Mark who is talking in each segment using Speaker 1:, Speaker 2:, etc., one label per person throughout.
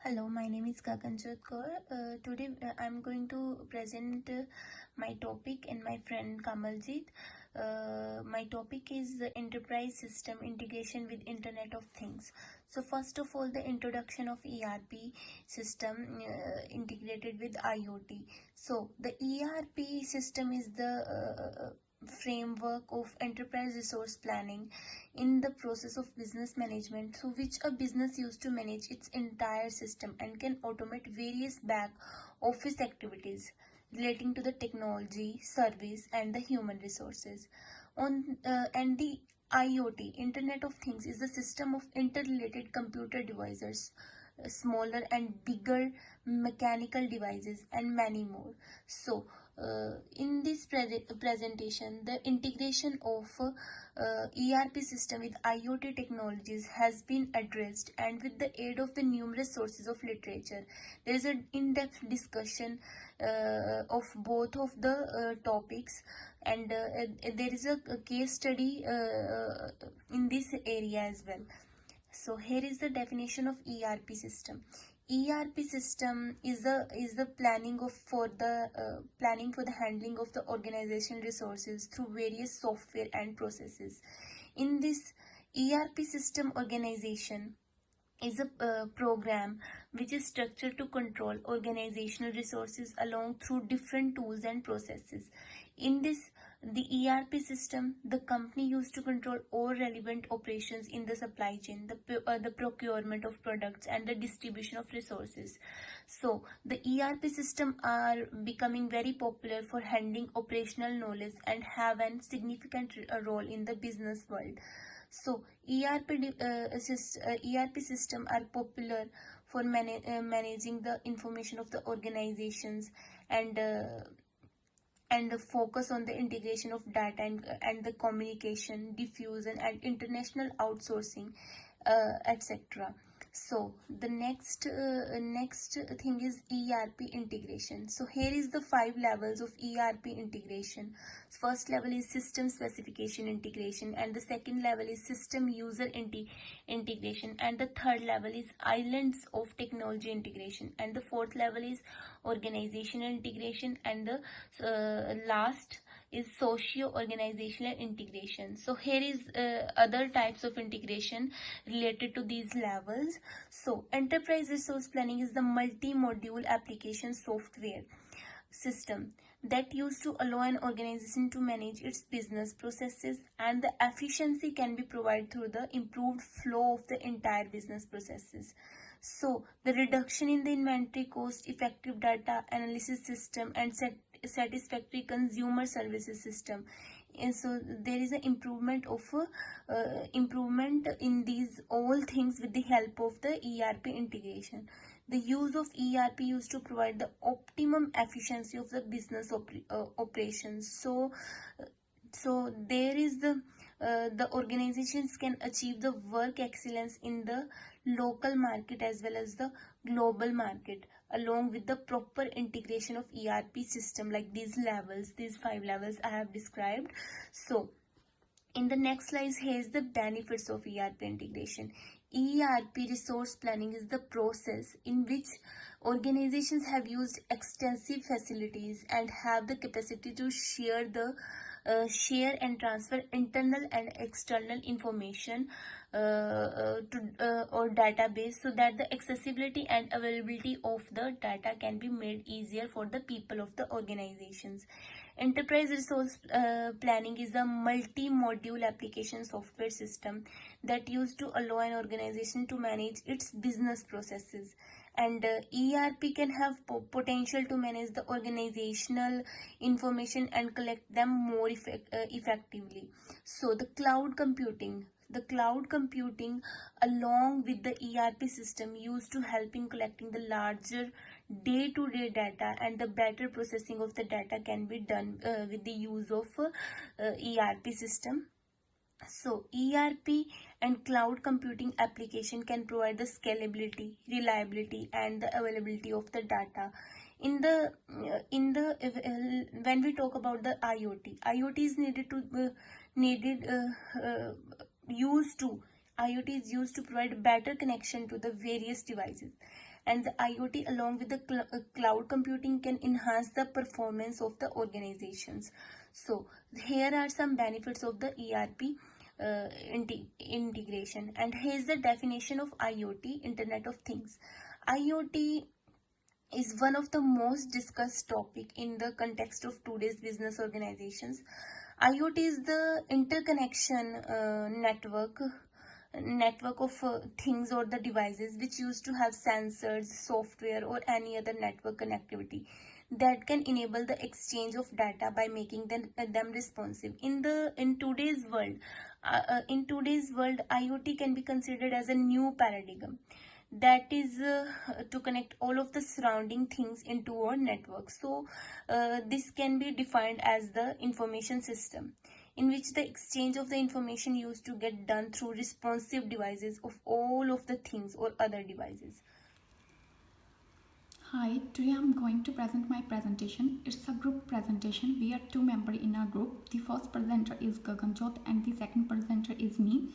Speaker 1: Hello, my name is Gaganjot Kaur. Today I'm going to present my topic and my friend Kamaljeet. My topic is the enterprise system integration with Internet of Things. So first of all, the introduction of ERP system integrated with IoT. So the ERP system is the framework of enterprise resource planning in the process of business management through which a business used to manage its entire system and can automate various back office activities relating to the technology, service and the human resources. And the IoT, Internet of Things, is a system of interrelated computer devices, smaller and bigger mechanical devices and many more. So in this presentation, the integration of ERP system with IoT technologies has been addressed, and with the aid of the numerous sources of literature, there is an in-depth discussion of both of the topics, and there is a case study in this area as well. So here is the definition of ERP system. ERP system is the planning for the handling of the organizational resources through various software and processes. In this ERP system, organization is a program which is structured to control organizational resources along through different tools and processes. In this, the ERP system, the company used to control all relevant operations in the supply chain, the procurement of products and the distribution of resources. So the ERP system are becoming very popular for handling operational knowledge and have a significant role in the business world. So ERP system are popular for managing the information of the organizations, and the focus on the integration of data and the communication, diffusion and international outsourcing, etc. So the next thing is ERP integration. So here is the 5 levels of ERP integration. First level is system specification integration, and the second level is system user integration, and the third level is islands of technology integration, and the fourth level is organizational integration, and the last is socio-organizational integration. So here is other types of integration related to these levels. So enterprise resource planning is the multi-module application software system that used to allow an organization to manage its business processes, and the efficiency can be provided through the improved flow of the entire business processes. So the reduction in the inventory cost, effective data analysis system and satisfactory consumer services system. And so there is an improvement in these all things with the help of the ERP integration. The use of ERP used to provide the optimum efficiency of the business operations. So there is the organizations can achieve the work excellence in the local market as well as the global market, along with the proper integration of ERP system, like these 5 levels I have described. So in the next slide, here's the benefits of ERP integration. ERP resource planning is the process in which organizations have used extensive facilities and have the capacity to share and transfer internal and external information or database, so that the accessibility and availability of the data can be made easier for the people of the organizations. Enterprise resource planning is a multi-module application software system that used to allow an organization to manage its business processes, and ERP can have potential to manage the organizational information and collect them more effectively. So the cloud computing along with the ERP system used to help in collecting the larger day-to-day data, and the better processing of the data can be done with the use of ERP system. So ERP and cloud computing application can provide the scalability, reliability and the availability of the data. When we talk about the IoT is used to provide better connection to the various devices, and the IoT along with the cloud computing can enhance the performance of the organizations. So here are some benefits of the ERP integration, and here's the definition of IoT, Internet of Things. IoT is one of the most discussed topic in the context of today's business organizations. IoT is the interconnection network of things or the devices which used to have sensors, software, or any other network connectivity that can enable the exchange of data by making them responsive. In today's world, IoT can be considered as a new paradigm that is to connect all of the surrounding things into our network. So this can be defined as the information system in which the exchange of the information used to get done through responsive devices of all of the things or other devices.
Speaker 2: Hi, today I'm going to present my presentation. It's a group presentation. We are two members in our group. The first presenter is Gaganjot and the second presenter is me.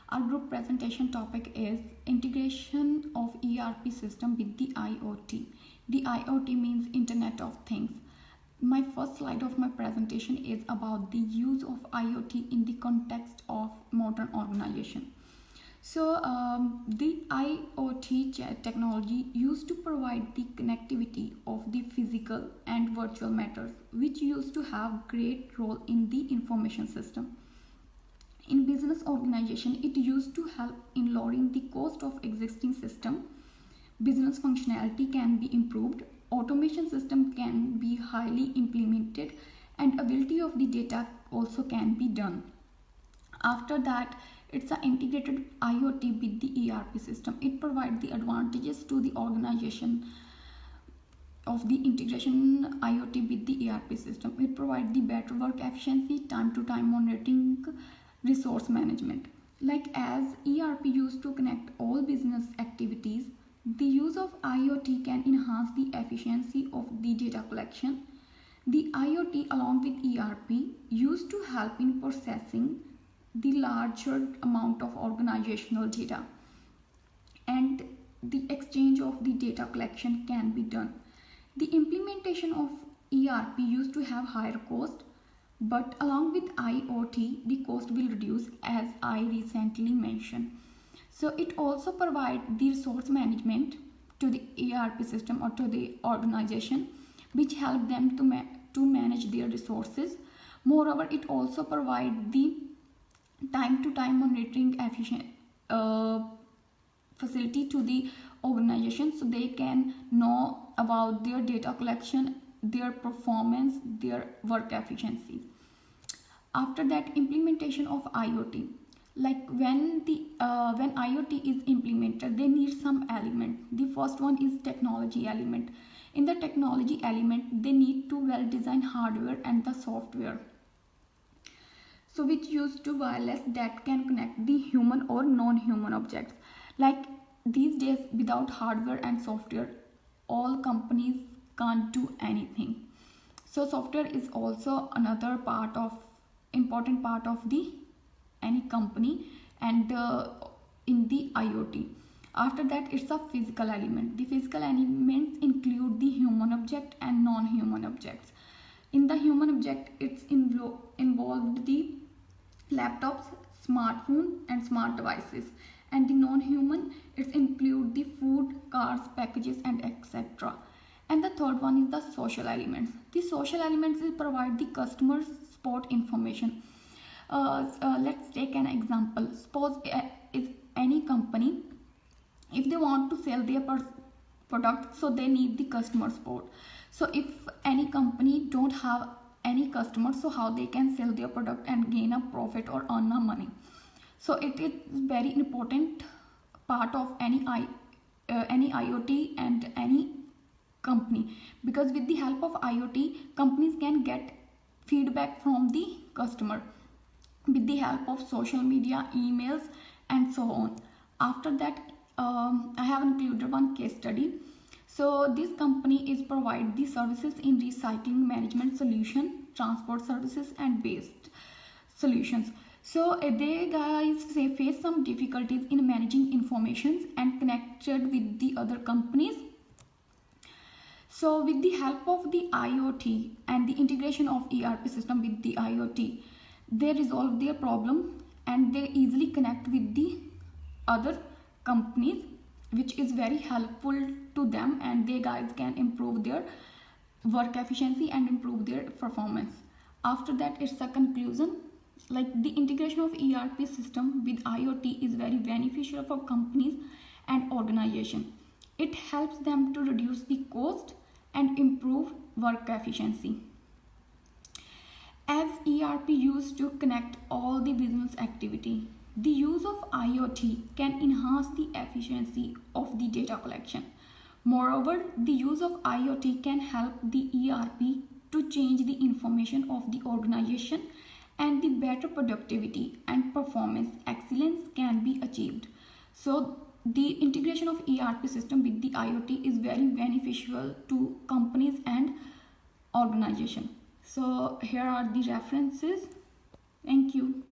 Speaker 2: Our group presentation topic is integration of ERP system with the IoT. The IoT means Internet of Things. My first slide of my presentation is about the use of IoT in the context of modern organization. So the IoT technology used to provide the connectivity of the physical and virtual matters, which used to have great role in the information system. In business organization, it used to help in lowering the cost of existing system. Business functionality can be improved, automation system can be highly implemented, and ability of the data also can be done. After that, it's an integrated IoT with the ERP system. It provides the advantages to the organization of the integration IoT with the ERP system. It provides the better work efficiency, time to time monitoring, resource management. Like as ERP used to connect all business activities, the use of IoT can enhance the efficiency of the data collection. The IoT along with ERP used to help in processing the larger amount of organizational data, and the exchange of the data collection can be done. The implementation of ERP used to have higher cost, but along with IoT the cost will reduce, as I recently mentioned. So it also provides the resource management to the ERP system or to the organization, which help them to manage their resources. Moreover, it also provides the time to time monitoring efficient facility to the organization, so they can know about their data collection, their performance, their work efficiency. After that, implementation of IoT, like when IoT is implemented, they need some element. The first one is technology element. In the technology element, they need to well design hardware and the software, so which used to wireless that can connect the human or non-human objects. Like these days, without hardware and software, all companies can't do anything. So software is also another important part of the any company, and in the IoT. After that, it's a physical element. The physical elements include the human object and non-human objects. In the human object, it's involved the laptops, smartphone and smart devices, and the non-human, it include the food, cars, packages and etc. And the third one is the social elements. The social elements will provide the customer support information. Let's take an example. Suppose is any company, if they want to sell their product, so they need the customer support. So if any company don't have any customers, so how they can sell their product and gain a profit or earn a money? So it is very important part of any IoT and any company, because with the help of IoT, companies can get feedback from the customer with the help of social media, emails and so on. After that, I have included one case study. So this company is provide the services in recycling management solution, transport services and waste solutions. So they guys face some difficulties in managing informations and connected with the other companies. So with the help of the IoT and the integration of ERP system with the IoT, they resolve their problem and they easily connect with the other companies, which is very helpful to them, and they guys can improve their work efficiency and improve their performance. After that, it's a conclusion. Like the integration of ERP system with IoT is very beneficial for companies and organization. It helps them to reduce the cost and improve work efficiency. As ERP used to connect all the business activity, the use of IoT can enhance the efficiency of the data collection. Moreover, the use of IoT can help the ERP to change the information of the organization, and the better productivity and performance excellence can be achieved. So the integration of ERP system with the IoT is very beneficial to companies and organization. So here are the references. Thank you.